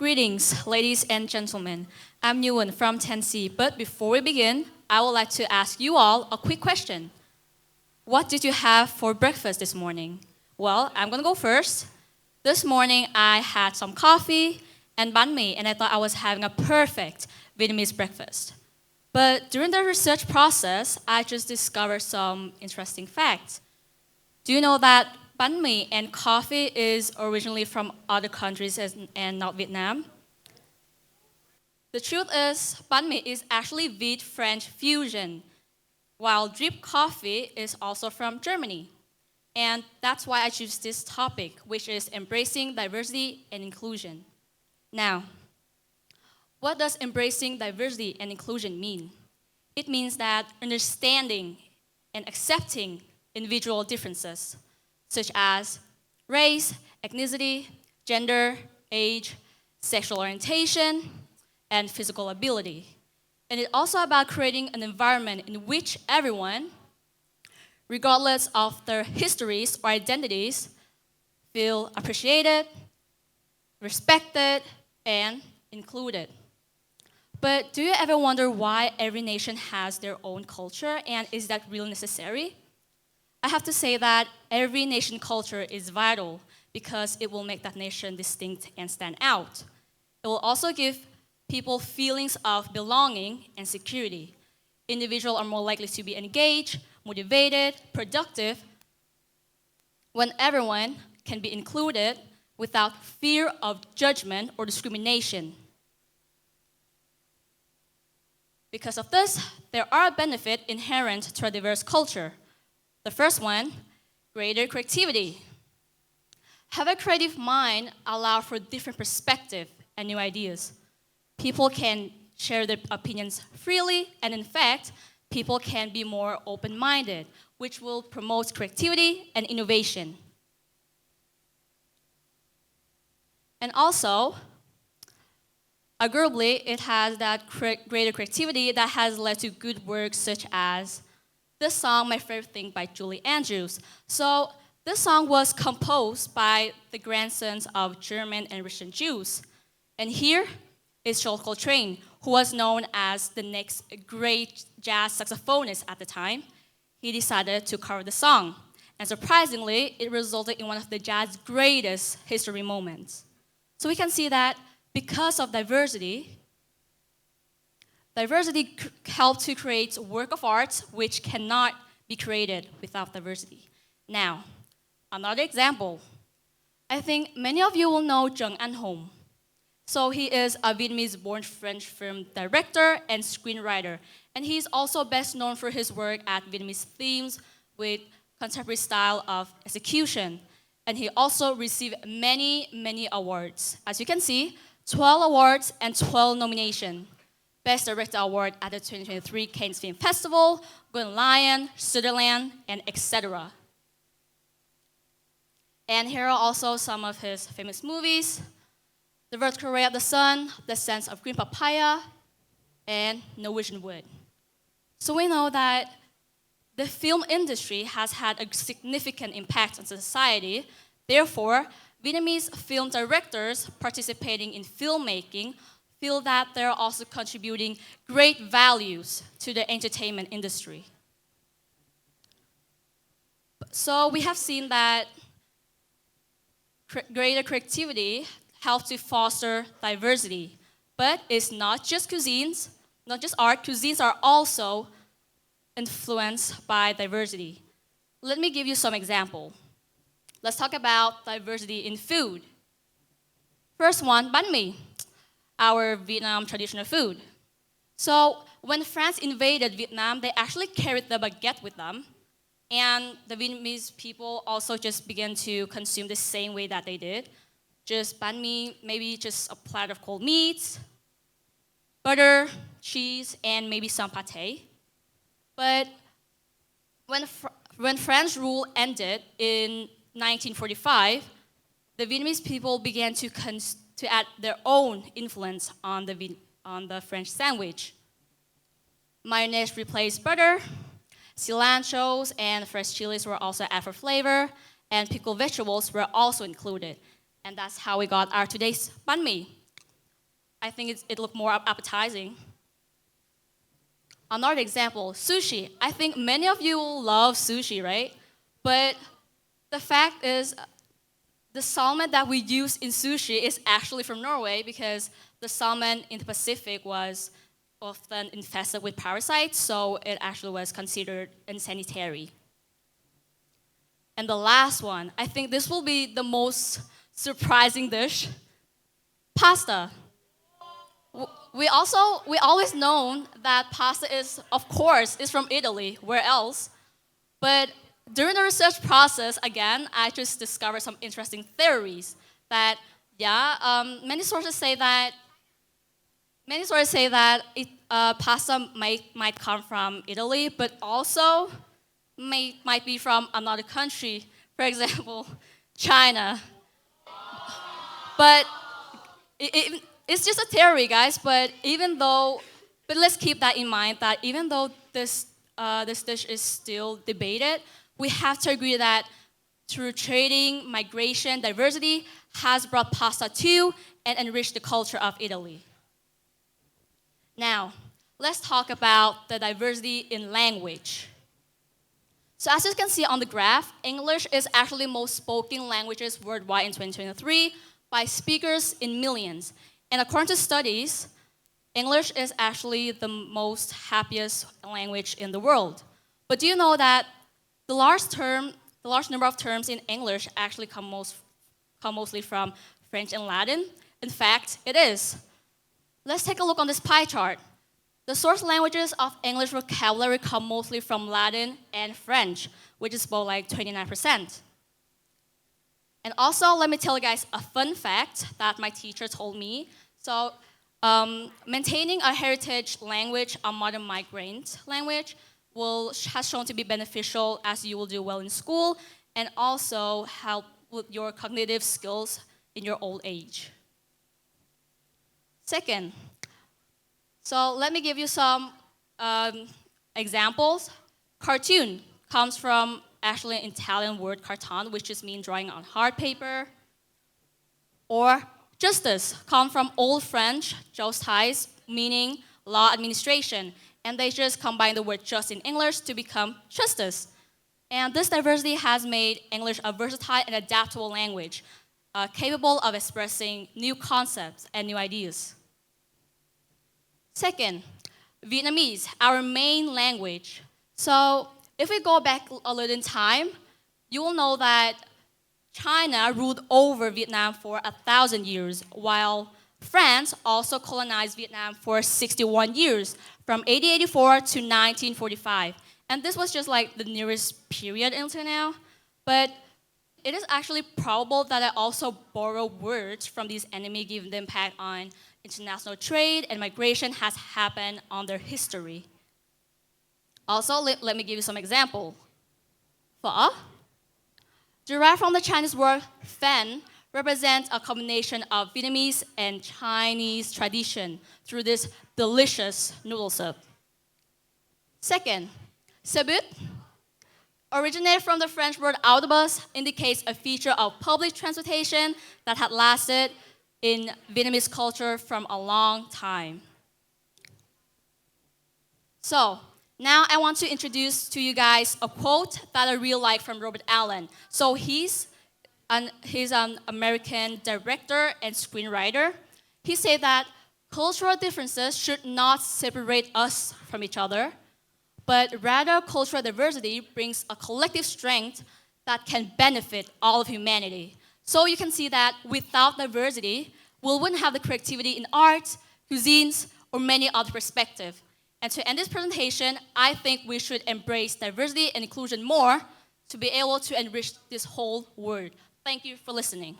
Greetings, ladies and gentlemen. I'm Nguyen from 10C, but before we begin, I would like to ask you all a quick question. What did you have for breakfast this morning? Well, I'm gonna go first. This morning, I had some coffee and banh mi, and I thought I was having a perfect Vietnamese breakfast. But during the research process, I just discovered some interesting facts. Do you know that banh mi and coffee is originally from other countries and not Vietnam? The truth is, banh mi is actually Viet-French fusion, while drip coffee is also from Germany. And that's why I choose this topic, which is embracing diversity and inclusion. Now, what does embracing diversity and inclusion mean? It means that understanding and accepting individual differences, such as race, ethnicity, gender, age, sexual orientation, and physical ability. And it's also about creating an environment in which everyone, regardless of their histories or identities, feel appreciated, respected, and included. But do you ever wonder why every nation has their own culture, and is that really necessary? I have to say that every nation culture is vital because it will make that nation distinct and stand out. It will also give people feelings of belonging and security. Individuals are more likely to be engaged, motivated, productive when everyone can be included without fear of judgment or discrimination. Because of this, there are benefits inherent to a diverse culture. The first one, greater creativity. Have a creative mind allow for different perspectives and new ideas. People can share their opinions freely, and in fact, people can be more open-minded, which will promote creativity and innovation. And also, arguably, it has that greater creativity that has led to good works such as this song, My Favorite Thing by Julie Andrews. So this song was composed by the grandsons of German and Russian Jews. And here is Charles Coltrane, who was known as the next great jazz saxophonist at the time. He decided to cover the song. And surprisingly, it resulted in one of the jazz's greatest history moments. So we can see that because of diversity helped to create a work of art which cannot be created without diversity. Now, another example. I think many of you will know Jung An-hom. So he is a Vietnamese-born French film director and screenwriter. And he's also best known for his work at Vietnamese themes with contemporary style of execution. And he also received many, many awards. As you can see, 12 awards and 12 nominations. Best Director Award at the 2023 Cannes Film Festival, Golden Lion, Sutherland, and etc. And here are also some of his famous movies: The Vertical Ray of the Sun, The Sense of Green Papaya, and Norwegian Wood. So we know that the film industry has had a significant impact on society. Therefore, Vietnamese film directors participating in filmmaking feel that they're also contributing great values to the entertainment industry. So we have seen that greater creativity helps to foster diversity. But it's not just cuisines, not just art. Cuisines are also influenced by diversity. Let me give you some example. Let's talk about diversity in food. First one, banh mi, our Vietnam traditional food. So when France invaded Vietnam, they actually carried the baguette with them. And the Vietnamese people also just began to consume the same way that they did. Just banh mi, maybe just a platter of cold meats, butter, cheese, and maybe some pate. But when French rule ended in 1945, the Vietnamese people began to add their own influence on the French sandwich. Mayonnaise replaced butter, cilantros and fresh chilies were also added for flavor, and pickled vegetables were also included. And that's how we got our today's banh mi. I think it looked more appetizing. Another example, sushi. I think many of you love sushi, right? But the fact is, the salmon that we use in sushi is actually from Norway because the salmon in the Pacific was often infested with parasites, so it actually was considered unsanitary. And the last one, I think this will be the most surprising dish, pasta. We always known that pasta of course, is from Italy. Where else? But during the research process, again, I just discovered some interesting theories that, many sources say that pasta might come from Italy, but also might be from another country. For example, China. But it's just a theory, guys. But let's keep that in mind. That even though this dish is still debated, we have to agree that through trading, migration, diversity has brought pasta to and enriched the culture of Italy. Now, let's talk about the diversity in language. So as you can see on the graph, English is actually the most spoken languages worldwide in 2023 by speakers in millions. And according to studies, English is actually the most happiest language in the world. But do you know that the large number of terms in English actually come mostly from French and Latin? In fact, it is. Let's take a look on this pie chart. The source languages of English vocabulary come mostly from Latin and French, which is about like 29%. And also, let me tell you guys a fun fact that my teacher told me. So, maintaining a heritage language, a modern migrant language, has shown to be beneficial as you will do well in school and also help with your cognitive skills in your old age. Second, so let me give you some examples. Cartoon comes from actually an Italian word carton, which just means drawing on hard paper. Or justice comes from Old French justice, meaning law administration. And they just combine the word just in English to become justice. And this diversity has made English a versatile and adaptable language, capable of expressing new concepts and new ideas. Second, Vietnamese, our main language. So if we go back a little in time, you will know that China ruled over Vietnam for 1,000 years, while France also colonized Vietnam for 61 years, from 1884 to 1945. And this was just like the nearest period until now. But it is actually probable that I also borrow words from these enemies, given the impact on international trade and migration has happened on their history. Also, let me give you some example. Pho, derived from the Chinese word "fen," represents a combination of Vietnamese and Chinese tradition through this delicious noodle soup. Second, sabut, originated from the French word autobus, indicates a feature of public transportation that had lasted in Vietnamese culture from a long time. So, now I want to introduce to you guys a quote that I really like from Robert Allen. So he's an American director and screenwriter. He said that cultural differences should not separate us from each other, but rather cultural diversity brings a collective strength that can benefit all of humanity. So you can see that without diversity, we wouldn't have the creativity in art, cuisines, or many other perspectives. And to end this presentation, I think we should embrace diversity and inclusion more to be able to enrich this whole world. Thank you for listening.